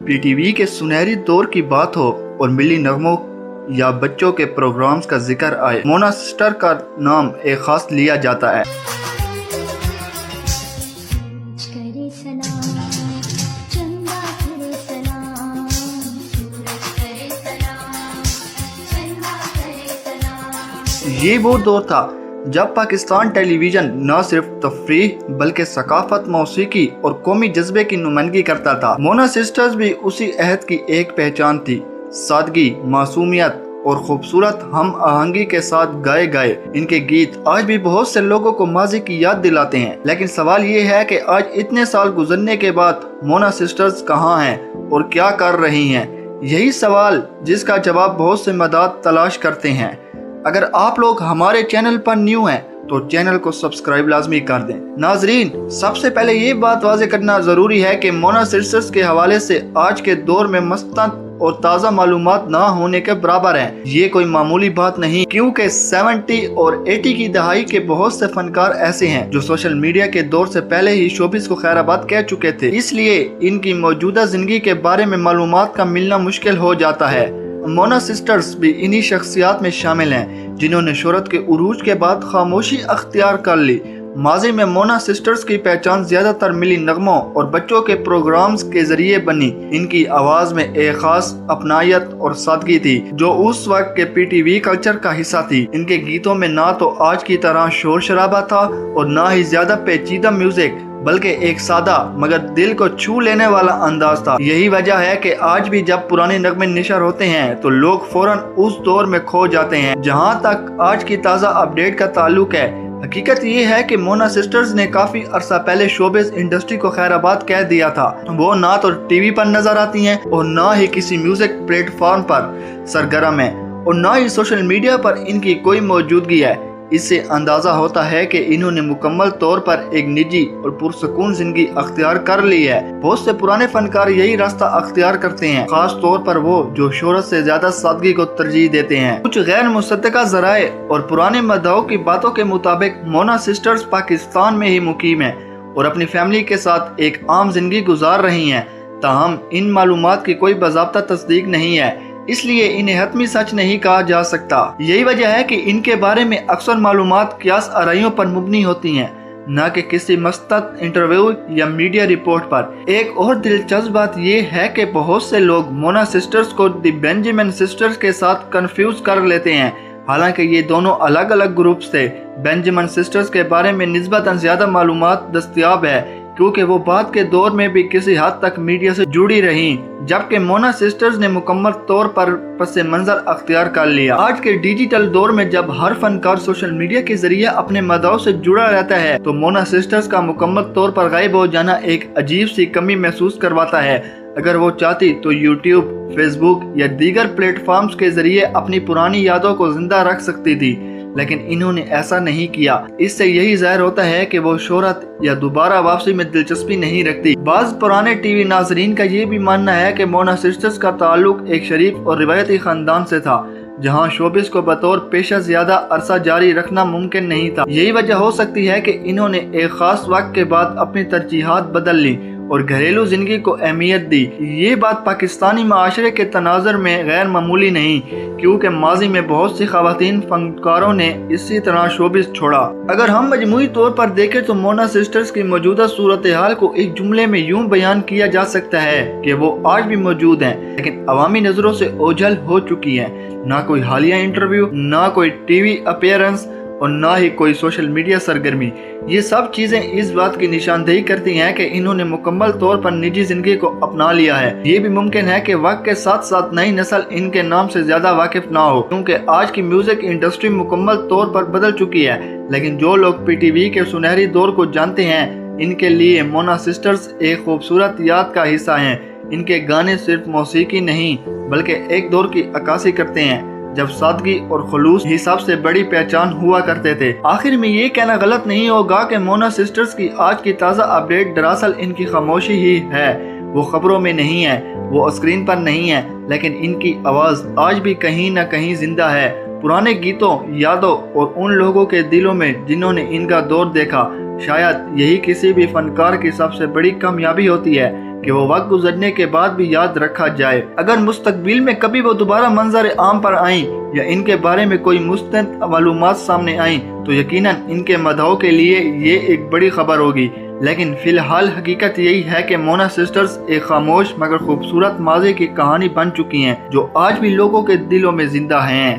PTV के सुनहरी दौर की बात हो और मिली नगमों या बच्चों के प्रोग्राम्स का जिक्र आए, मोना सिस्टर का नाम एक खास लिया जाता है। ये वो दौर था जब पाकिस्तान टेलीविज़न न सिर्फ तफरीह बल्कि सकाफत, मौसीकी और कौमी जज्बे की नुमाइंदगी करता था। मोना सिस्टर्स भी उसी अहद की एक पहचान थी। सादगी, मासूमियत और खूबसूरत हम आहंगी के साथ गाए गए इनके गीत आज भी बहुत से लोगों को माजी की याद दिलाते हैं। लेकिन सवाल ये है कि आज इतने साल गुजरने के बाद मोना सिस्टर्स कहाँ हैं और क्या कर रही हैं? यही सवाल जिसका जवाब बहुत से मदद तलाश करते हैं। अगर आप लोग हमारे चैनल पर न्यू हैं तो चैनल को सब्सक्राइब लाजमी कर दें। नाजरीन, सबसे पहले ये बात वाज़ेह करना ज़रूरी है कि मोना सिस्टर्स के हवाले से आज के दौर में मस्तंद और ताज़ा मालूमात ना होने के बराबर है। ये कोई मामूली बात नहीं, क्योंकि 70 और 80 की दहाई के बहुत से फनकार ऐसे हैं जो सोशल मीडिया के दौर से पहले ही शोबिस को खैराबाद कह चुके थे, इसलिए इनकी मौजूदा जिंदगी के बारे में मालूमात का मिलना मुश्किल हो जाता है। मोना सिस्टर्स भी इन्हीं शख्सियात में शामिल हैं जिन्होंने शोहरत के उरूज के बाद खामोशी अख्तियार कर ली। माजी में मोना सिस्टर्स की पहचान ज्यादातर मिली नगमों और बच्चों के प्रोग्राम्स के जरिए बनी। इनकी आवाज में एक खास अपनायत और सादगी थी जो उस वक्त के PTV कल्चर का हिस्सा थी। इनके गीतों में ना तो आज की तरह शोर शराबा था और ना ही ज्यादा पेचीदा म्यूजिक, बल्कि एक सादा मगर दिल को छू लेने वाला अंदाज था। यही वजह है कि आज भी जब पुराने नगमे निशर होते हैं तो लोग फौरन उस दौर में खो जाते हैं। जहां तक आज की ताज़ा अपडेट का ताल्लुक है, हकीकत ये है कि मोना सिस्टर्स ने काफी अरसा पहले शोबिस इंडस्ट्री को खैराबाद कह दिया था। वो ना तो टीवी पर नजर आती हैं और ना ही किसी म्यूजिक प्लेटफॉर्म पर सरगर्म है और ना ही सोशल मीडिया पर इनकी कोई मौजूदगी है। इससे अंदाजा होता है कि इन्होंने मुकम्मल तौर पर एक निजी और पुरसकून जिंदगी अख्तियार कर ली है। बहुत से पुराने फनकार यही रास्ता अख्तियार करते हैं, खास तौर पर वो जो शोहरत से ज्यादा सादगी को तरजीह देते हैं। कुछ गैर मुसद्दका ज़राए और पुराने मद्दाओं की बातों के मुताबिक मोना सिस्टर्स पाकिस्तान में ही मुकीम है और अपनी फैमिली के साथ एक आम जिंदगी गुजार रही है। ताहम इन मालूमात की कोई बाज़ाब्ता तस्दीक नहीं है, इसलिए इन्हें हतमी सच नहीं कहा जा सकता। यही वजह है कि इनके बारे में अक्सर मालूमात कियास आराइयों पर मुबनी होती हैं, न कि किसी मस्तद इंटरव्यू या मीडिया रिपोर्ट पर। एक और दिलचस्प बात यह है कि बहुत से लोग मोना सिस्टर्स को द बेंजामिन सिस्टर्स के साथ कंफ्यूज कर लेते हैं, हालांकि ये दोनों अलग अलग ग्रुप्स थे। बेंजामिन सिस्टर्स के बारे में निस्बतन ज्यादा मालूमात दस्तयाब है क्योंकि वो बाद के दौर में भी किसी हद तक मीडिया से जुड़ी रही, जबकि मोना सिस्टर्स ने मुकम्मल तौर पर पसे मंजर अख्तियार कर लिया। आज के डिजिटल दौर में जब हर फनकार सोशल मीडिया के जरिए अपने मदाओं से जुड़ा रहता है तो मोना सिस्टर्स का मुकम्मल तौर पर गायब हो जाना एक अजीब सी कमी महसूस करवाता है। अगर वो चाहती तो यूट्यूब, फेसबुक या दीगर प्लेटफॉर्म्स के जरिए अपनी पुरानी यादों को जिंदा रख सकती थी, लेकिन इन्होंने ऐसा नहीं किया। इससे यही जाहिर होता है कि वो शोहरत या दोबारा वापसी में दिलचस्पी नहीं रखती। बाज़ पुराने टीवी नाजरीन का ये भी मानना है कि मोना सिस्टर्स का ताल्लुक एक शरीफ और रिवायती खानदान से था, जहां शोबिस को बतौर पेशा ज्यादा अरसा जारी रखना मुमकिन नहीं था। यही वजह हो सकती है कि इन्होंने एक खास वक्त के बाद अपनी तरजीहात बदल ली और घरेलू जिंदगी को अहमियत दी। ये बात पाकिस्तानी माशरे के तनाज़ुर में गैर मामूली नहीं, क्योंकि माजी में बहुत सी खवातीन फनकारों ने इसी तरह शोबिस छोड़ा। अगर हम मजमूई तौर पर देखें तो मोना सिस्टर्स की मौजूदा सूरत हाल को एक जुमले में यूं बयान किया जा सकता है कि वो आज भी मौजूद हैं, लेकिन अवामी नजरों से ओझल हो चुकी हैं। ना कोई हालिया इंटरव्यू, ना कोई टीवी अपीयरेंस और ना ही कोई सोशल मीडिया सरगर्मी। ये सब चीजें इस बात की निशानदेही करती हैं कि इन्होंने मुकम्मल तौर पर निजी जिंदगी को अपना लिया है। ये भी मुमकिन है कि वक्त के साथ साथ नई नस्ल इनके नाम से ज्यादा वाकिफ ना हो, क्योंकि आज की म्यूजिक इंडस्ट्री मुकम्मल तौर पर बदल चुकी है। लेकिन जो लोग PTV के सुनहरी दौर को जानते हैं, इनके लिए मोना सिस्टर्स एक खूबसूरत याद का हिस्सा हैं। इनके गाने सिर्फ मौसीकी नहीं बल्कि एक दौर की अक्कासी करते हैं जब सादगी और खुलूस ही सबसे बड़ी पहचान हुआ करते थे। आखिर में ये कहना गलत नहीं होगा कि मोना सिस्टर्स की आज की ताज़ा अपडेट दरअसल इनकी खामोशी ही है। वो खबरों में नहीं है, वो स्क्रीन पर नहीं है, लेकिन इनकी आवाज़ आज भी कहीं न कहीं जिंदा है। पुराने गीतों, यादों और उन लोगों के दिलों में जिन्होंने इनका दौर देखा। शायद यही किसी भी फनकार की सबसे बड़ी कामयाबी होती है کہ وہ وقت گزرنے کے بعد بھی یاد رکھا جائے۔ اگر مستقبل میں کبھی وہ دوبارہ منظر عام پر آئیں یا ان کے بارے میں کوئی مستند معلومات سامنے آئیں تو یقیناً ان کے مدعو کے لیے یہ ایک بڑی خبر ہوگی، لیکن فی الحال حقیقت یہی ہے کہ مونا سسٹرز ایک خاموش مگر خوبصورت ماضی کی کہانی بن چکی ہیں جو آج بھی لوگوں کے دلوں میں زندہ ہیں۔